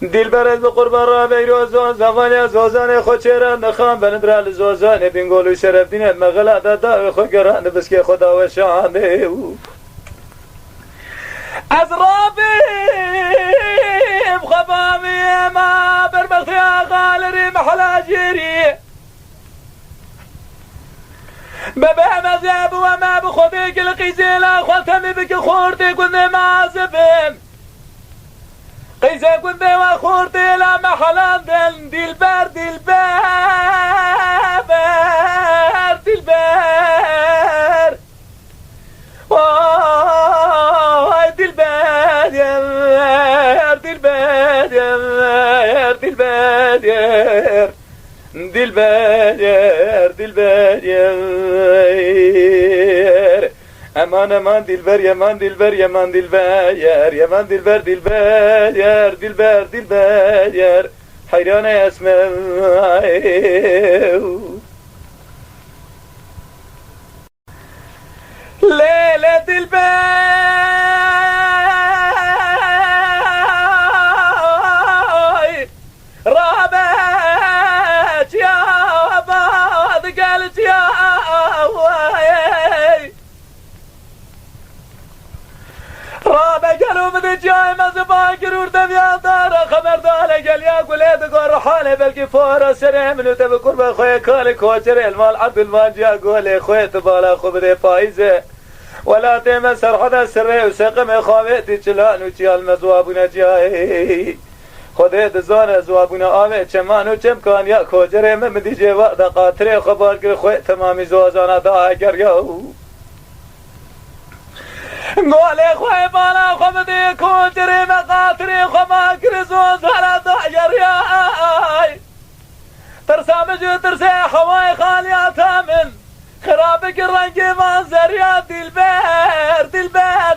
دلبرت به قربان را بیروزان زمانی زوزان خود چرند نخوان بندرال زوزان بینگولو شرف دینت مغلا دادا خود گرند بسکی خدا و شانده از رابیم خبامی ما بربختی آقالری محلا جیری ببه مذهب و ما بخودی که لقیزیلا خالتمی بکی خوردی کنده معذبم قیزه کنده و خوردی لا محلان دل دلبر دلبر وای دلبر امان دلبر یمان دلبر یمان دلبر یمان دلبر حیران اسمم لیل دلبر رابط یا باد قلت یا رابع قالوا بدي جاي ما زبان قرور دميا دار خبر دار قال يا قولي دقور حالي بلقي فورة سريع منو تبي قربة خويا كالي كوتري المال عبد المال جا قولي خويا تبالا خو بدي فايزة ولا تمسر حدا سري وسقم خواتي تشلان وتيا المزوابنا جاي خودت زان زوابنا آمه چمان و چم کان یا کوجره من بدي جي وقت قاطري خبر قل خويا تمامي زوزانا دا قريو قولي خوي بالا خمدي كوجري مقاتري خما كرزوز على ضعجر ياي ترسامج ترسي حواي خالياتها من خرابك الرنج منظر يا دلبر دلبر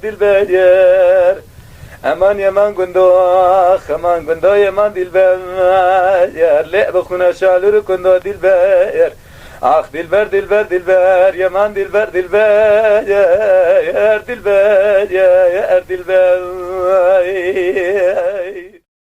دلبر امان یمان گنداخ امان گندا یمان دلبر لعب خونه شالور گندا دلبر آخ دلبر یمان دلبر دلبر